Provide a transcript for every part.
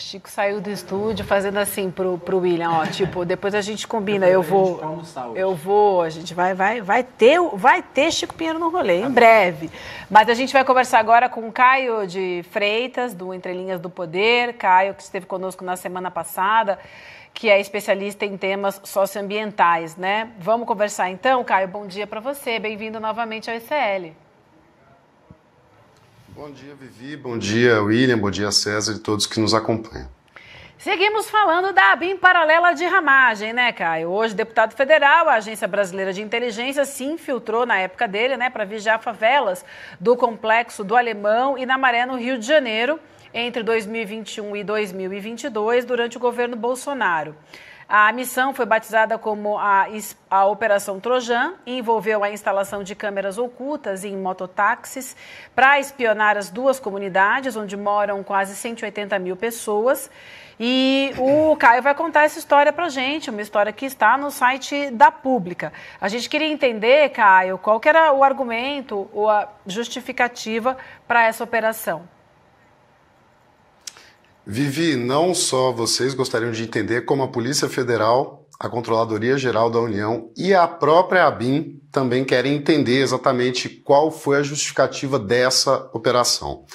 Chico saiu do estúdio fazendo assim pro William, ó, tipo, depois a gente combina, eu vou, a gente vai ter Chico Pinheiro no rolê, em breve. Mas a gente vai conversar agora com o Caio de Freitas, do Entre Linhas do Poder, Caio que esteve conosco na semana passada, que é especialista em temas socioambientais, né? Vamos conversar então, Caio, bom dia para você, bem-vindo novamente ao ICL. Bom dia, Vivi, bom dia, William, bom dia, César e todos que nos acompanham. Seguimos falando da ABIN paralela de ramagem, né, Caio? Hoje, deputado federal, a Agência Brasileira de Inteligência se infiltrou na época dele, né, para vigiar favelas do Complexo do Alemão e na Maré, no Rio de Janeiro, entre 2021 e 2022, durante o governo Bolsonaro. A missão foi batizada como a Operação Trojan e envolveu a instalação de câmeras ocultas em mototáxis para espionar as duas comunidades, onde moram quase 180 mil pessoas. E o Caio vai contar essa história para a gente, uma história que está no site da Pública. A gente queria entender, Caio, qual que era o argumento ou a justificativa para essa operação. Vivi, não só vocês gostariam de entender como a Polícia Federal, a Controladoria Geral da União e a própria ABIN também querem entender exatamente qual foi a justificativa dessa operação.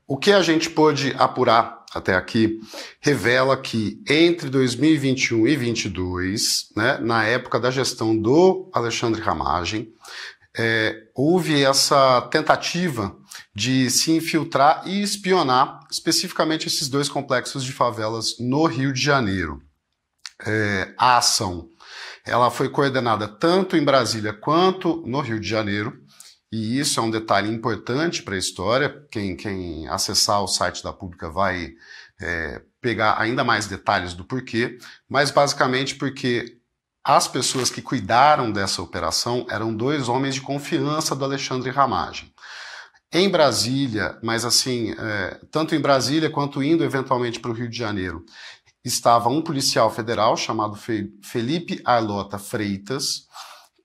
O que a gente pôde apurar até aqui revela que entre 2021 e 2022, né, na época da gestão do Alexandre Ramagem, houve essa tentativa de se infiltrar e espionar especificamente esses dois complexos de favelas no Rio de Janeiro. A ação ela foi coordenada tanto em Brasília quanto no Rio de Janeiro, e isso é um detalhe importante para a história. Quem acessar o site da Pública vai pegar ainda mais detalhes do porquê, mas basicamente porque as pessoas que cuidaram dessa operação eram dois homens de confiança do Alexandre Ramagem. Em Brasília, mas assim, tanto em Brasília quanto indo eventualmente para o Rio de Janeiro, estava um policial federal chamado Felipe Arlota Freitas,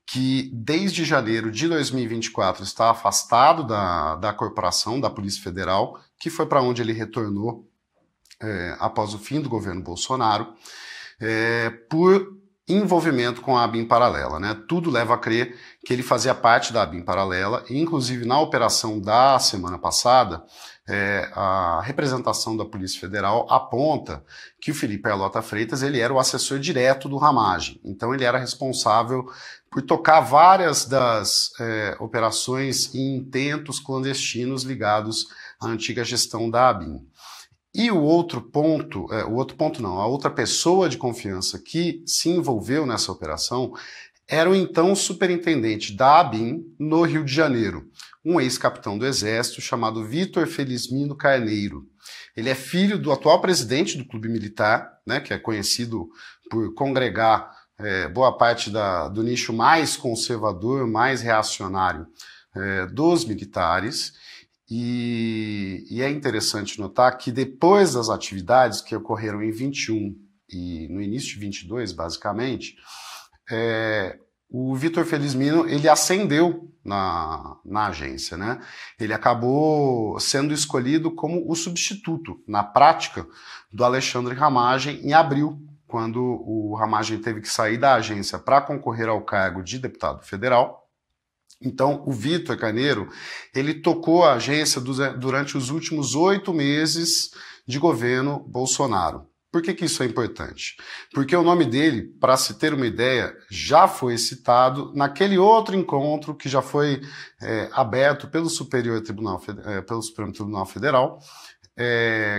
que desde janeiro de 2024 está afastado da corporação, da Polícia Federal, que foi para onde ele retornou após o fim do governo Bolsonaro, por envolvimento com a ABIN paralela, né? Tudo leva a crer que ele fazia parte da ABIN paralela, e inclusive na operação da semana passada, a representação da Polícia Federal aponta que o Felipe Arlota Freitas ele era o assessor direto do Ramagem, então ele era responsável por tocar várias das operações e intentos clandestinos ligados à antiga gestão da ABIN. E a outra pessoa de confiança que se envolveu nessa operação era o então superintendente da ABIN no Rio de Janeiro, um ex-capitão do Exército chamado Vitor Felizmino Carneiro. Ele é filho do atual presidente do Clube Militar, né, que é conhecido por congregar boa parte do nicho mais conservador, mais reacionário dos militares. E é interessante notar que depois das atividades que ocorreram em 21 e no início de 22, basicamente, o Vitor Felizmino ele ascendeu na agência, né? Ele acabou sendo escolhido como o substituto, na prática, do Alexandre Ramagem em abril, quando o Ramagem teve que sair da agência para concorrer ao cargo de deputado federal. Então, o Vitor Carneiro, ele tocou a agência durante os últimos 8 meses de governo Bolsonaro. Por que isso é importante? Porque o nome dele, para se ter uma ideia, já foi citado naquele outro encontro que já foi aberto pelo Supremo Tribunal Federal,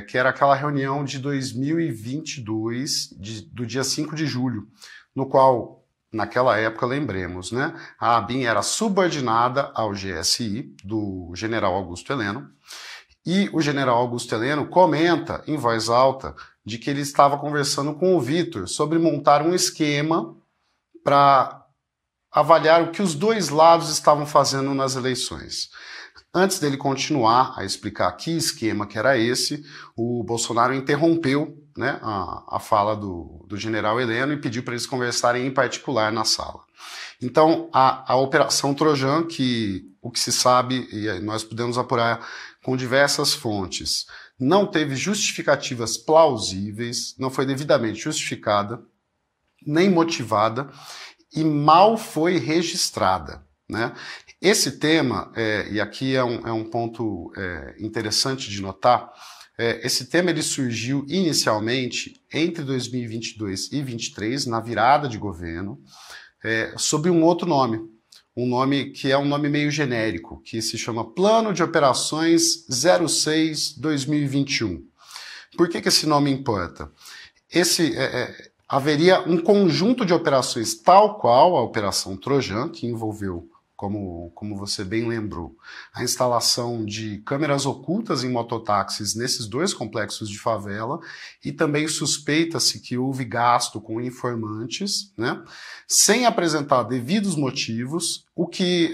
que era aquela reunião de 2022, do dia 5 de julho, no qual... Naquela época, lembremos, né? A ABIN era subordinada ao GSI, do general Augusto Heleno, e o general Augusto Heleno comenta em voz alta de que ele estava conversando com o Vitor sobre montar um esquema para avaliar o que os dois lados estavam fazendo nas eleições. Antes dele continuar a explicar que esquema que era esse, o Bolsonaro interrompeu, né, a fala do general Heleno e pediu para eles conversarem em particular na sala. Então, a Operação Trojan, o que se sabe, e nós podemos apurar com diversas fontes, não teve justificativas plausíveis, não foi devidamente justificada, nem motivada e mal foi registrada, né? Esse tema, e aqui é um ponto interessante de notar, esse tema ele surgiu inicialmente entre 2022 e 2023, na virada de governo, sob um outro nome. Um nome que é um nome meio genérico, que se chama Plano de Operações 06-2021. Por que esse nome importa? Haveria um conjunto de operações tal qual a Operação Trojan, que envolveu, como você bem lembrou, a instalação de câmeras ocultas em mototáxis nesses 2 complexos de favela e também suspeita-se que houve gasto com informantes, né, sem apresentar devidos motivos, o que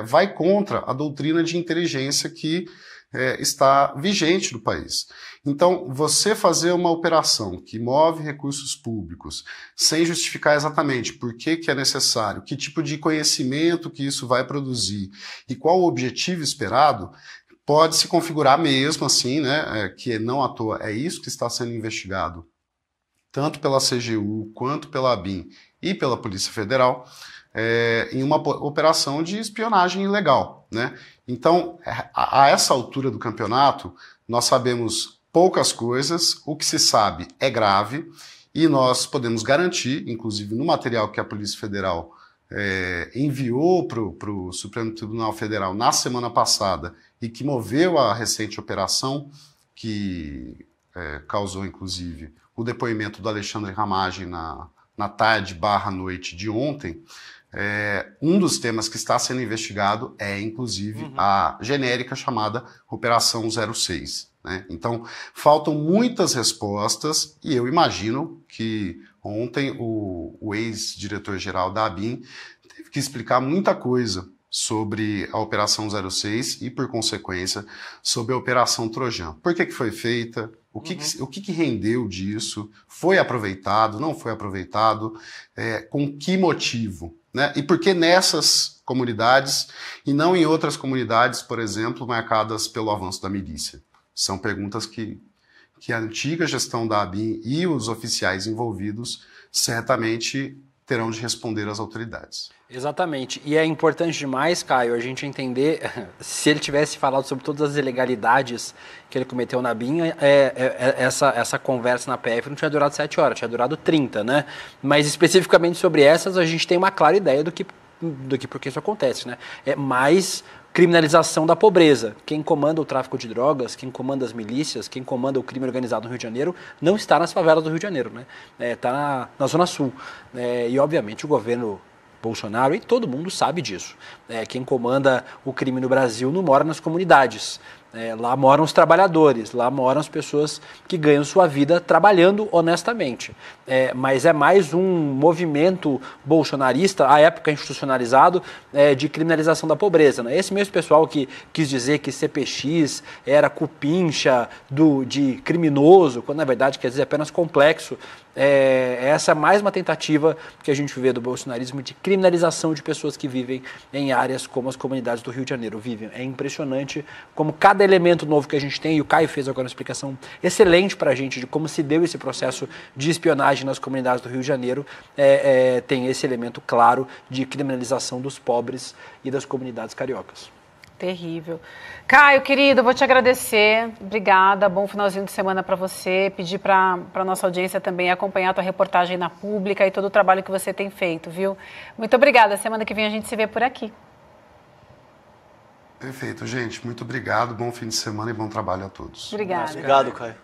vai contra a doutrina de inteligência que está vigente no país. Então, você fazer uma operação que move recursos públicos sem justificar exatamente por que é necessário, que tipo de conhecimento que isso vai produzir e qual o objetivo esperado, pode se configurar mesmo assim, né, que não à toa é isso que está sendo investigado tanto pela CGU quanto pela ABIN e pela Polícia Federal, em uma operação de espionagem ilegal, né? Então, a essa altura do campeonato, nós sabemos poucas coisas, o que se sabe é grave, e nós podemos garantir, inclusive no material que a Polícia Federal enviou para o Supremo Tribunal Federal na semana passada, e que moveu a recente operação, que causou, inclusive, o depoimento do Alexandre Ramagem na tarde/noite de ontem. Um dos temas que está sendo investigado é, inclusive, a genérica chamada Operação 06. Né? Então, faltam muitas respostas e eu imagino que ontem o ex-diretor-geral da ABIN teve que explicar muita coisa sobre a Operação 06 e, por consequência, sobre a Operação Trojan. Por que foi feita? O que rendeu disso? Foi aproveitado? Não foi aproveitado? Com que motivo? Né? E por que nessas comunidades e não em outras comunidades, por exemplo, marcadas pelo avanço da milícia? São perguntas que a antiga gestão da ABIN e os oficiais envolvidos certamente terão de responder às autoridades. Exatamente. E é importante demais, Caio, a gente entender, se ele tivesse falado sobre todas as ilegalidades que ele cometeu na ABIN, essa conversa na PF não tinha durado 7 horas, tinha durado 30, né? Mas especificamente sobre essas, a gente tem uma clara ideia do que porque isso acontece, né? É mais criminalização da pobreza. Quem comanda o tráfico de drogas, quem comanda as milícias, quem comanda o crime organizado no Rio de Janeiro, não está nas favelas do Rio de Janeiro, né? Está na Zona Sul. E, obviamente, o governo Bolsonaro, e todo mundo sabe disso. Quem comanda o crime no Brasil não mora nas comunidades. Lá moram os trabalhadores, lá moram as pessoas que ganham sua vida trabalhando honestamente. Mas é mais um movimento bolsonarista, à época institucionalizado, de criminalização da pobreza. Né? Esse mesmo pessoal que quis dizer que CPX era cupincha de criminoso, quando na verdade quer dizer apenas complexo, essa é mais uma tentativa que a gente vê do bolsonarismo de criminalização de pessoas que vivem em áreas como as comunidades do Rio de Janeiro vivem. É impressionante como cada elemento novo que a gente tem, e o Caio fez agora uma explicação excelente para a gente de como se deu esse processo de espionagem nas comunidades do Rio de Janeiro, tem esse elemento claro de criminalização dos pobres e das comunidades cariocas. Terrível. Caio, querido, eu vou te agradecer. Obrigada. Bom finalzinho de semana para você. Pedir para a nossa audiência também acompanhar a tua reportagem na Pública e todo o trabalho que você tem feito, viu? Muito obrigada. Semana que vem a gente se vê por aqui. Perfeito, gente. Muito obrigado. Bom fim de semana e bom trabalho a todos. Obrigada. Obrigado, Caio.